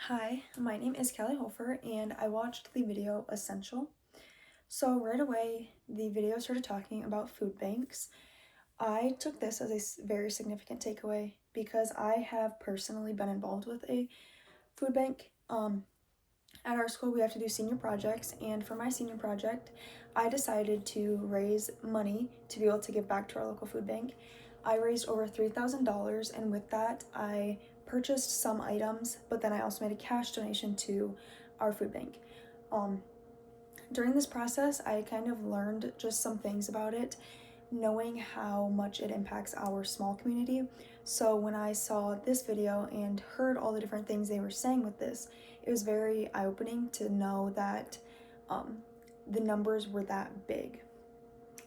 Hi, my name is Kelly Hofer and I watched the video Essential. So right away, the video started talking about food banks. I took this as a very significant takeaway because I have personally been involved with a food bank. At our school, we have to do senior projects, and for my senior project, I decided to raise money to be able to give back to our local food bank. I raised over $3,000, and with that, I purchased some items, but then I also made a cash donation to our food bank. Um, During this process, I kind of learned just some things about it, knowing how much it impacts our small community. So when I saw this video and heard all the different things they were saying with this, it was very eye-opening to know that um, the numbers were that big.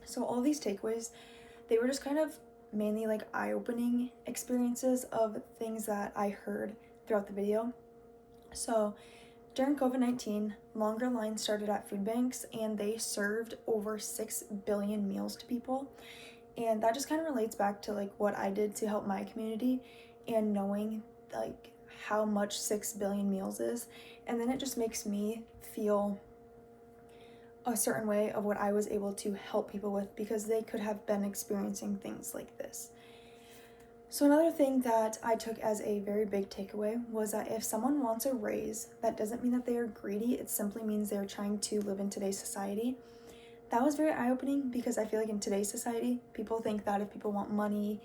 So all these takeaways, they were just kind of mainly like eye-opening experiences of things that I heard throughout the video. So during COVID-19, longer lines started at food banks and they served over 6 billion meals to people. And that just kind of relates back to like what I did to help my community and knowing like how much 6 billion meals is. And then it just makes me feel a certain way of what I was able to help people with because they could have been experiencing things like this. So another thing that I took as a very big takeaway was that if someone wants a raise, that doesn't mean that they are greedy. It simply means they're trying to live in today's society. That was very eye-opening because I feel like in today's society, people think that if people want money,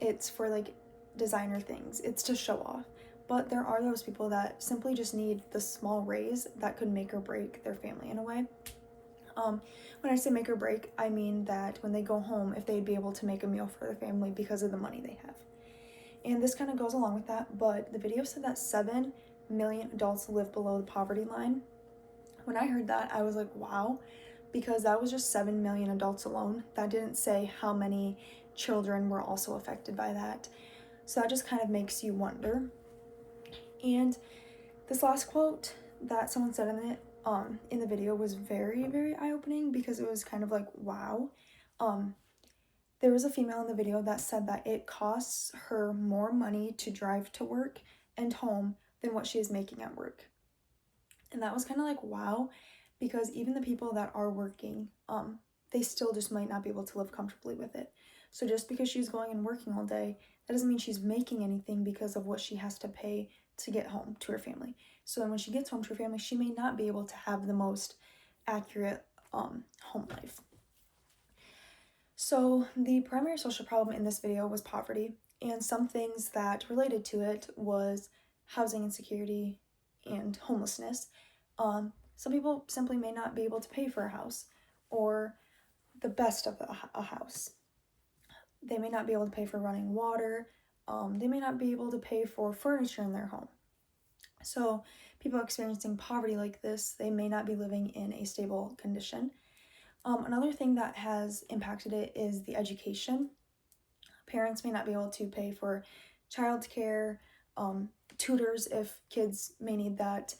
it's for like designer things. It's to show off. But there are those people that simply just need the small raise that could make or break their family in a way. When I say make or break, I mean that when they go home, if they'd be able to make a meal for their family because of the money they have. And this kind of goes along with that, but the video said that 7 million adults live below the poverty line. When I heard that, I was like, wow, because that was just 7 million adults alone. That didn't say how many children were also affected by that. So that just kind of makes you wonder. And this last quote that someone said in the video was very, very eye-opening because it was kind of like, wow. There was a female in the video that said that it costs her more money to drive to work and home than what she is making at work. And that was kind of like, wow, because even the people that are working, they still just might not be able to live comfortably with it. So just because she's going and working all day, that doesn't mean she's making anything because of what she has to pay to get home to her family. So then when she gets home to her family, she may not be able to have the most accurate home life. So the primary social problem in this video was poverty, and some things that related to it was housing insecurity and homelessness. Some people simply may not be able to pay for a house or the best of a house. They may not be able to pay for running water. They may not be able to pay for furniture in their home. So people experiencing poverty like this, they may not be living in a stable condition. Another thing that has impacted it is the education. Parents may not be able to pay for childcare, tutors if kids may need that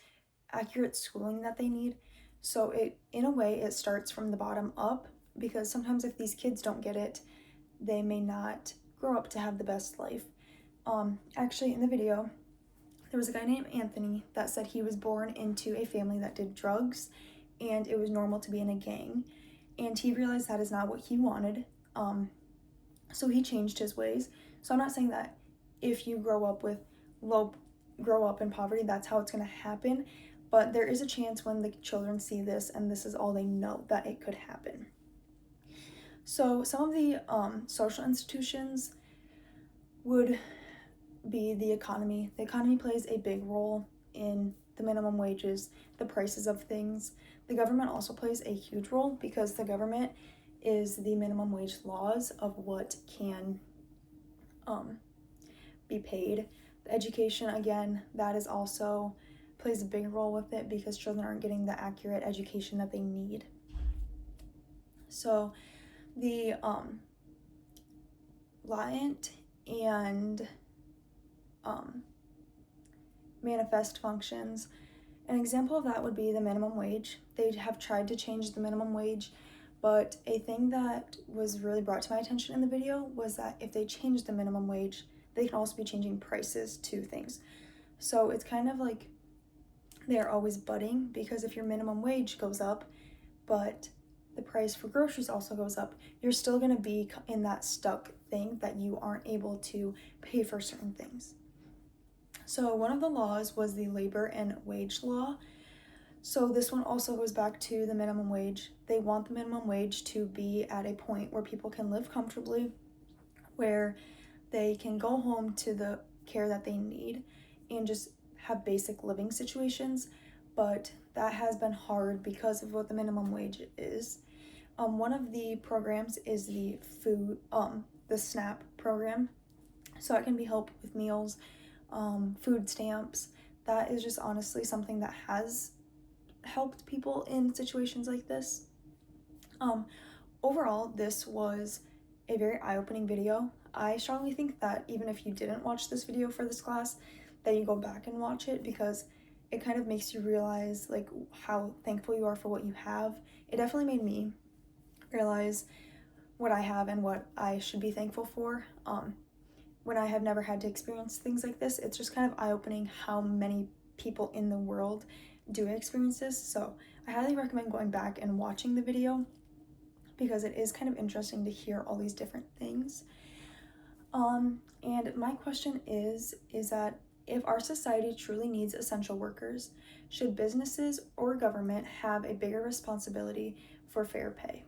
accurate schooling that they need. So in a way, it starts from the bottom up because sometimes if these kids don't get it, they may not grow up to have the best life. Actually, in the video, there was a guy named Anthony that said he was born into a family that did drugs and it was normal to be in a gang. And he realized that is not what he wanted. So he changed his ways. So I'm not saying that if you grow up in poverty, that's how it's going to happen. But there is a chance when the children see this and this is all they know that it could happen. So some of the social institutions would be the economy. The economy plays a big role in the minimum wages, the prices of things. The government also plays a huge role because the government is the minimum wage laws of what can be paid. The education, again, that is also plays a big role with it because children aren't getting the accurate education that they need. So the Liant and manifest functions. An example of that would be the minimum wage. They have tried to change the minimum wage, but a thing that was really brought to my attention in the video was that if they change the minimum wage, they can also be changing prices to things. So it's kind of like they're always budding, because if your minimum wage goes up, but the price for groceries also goes up, you're still going to be in that stuck thing that you aren't able to pay for certain things. So one of the laws was the labor and wage law. So this one also goes back to the minimum wage. They want the minimum wage to be at a point where people can live comfortably, where they can go home to the care that they need and just have basic living situations. But that has been hard because of what the minimum wage is. One of the programs is the the SNAP program. So it can be help with meals, food stamps. That is just honestly something that has helped people in situations like this. Um, Overall, this was a very eye-opening video. I strongly think that even if you didn't watch this video for this class, that you go back and watch it, because it kind of makes you realize like how thankful you are for what you have. It definitely made me realize what I have and what I should be thankful for. When I have never had to experience things like this, it's just kind of eye-opening how many people in the world do experience this. So I highly recommend going back and watching the video, because it is kind of interesting to hear all these different things. And my question is that if our society truly needs essential workers, should businesses or government have a bigger responsibility for fair pay?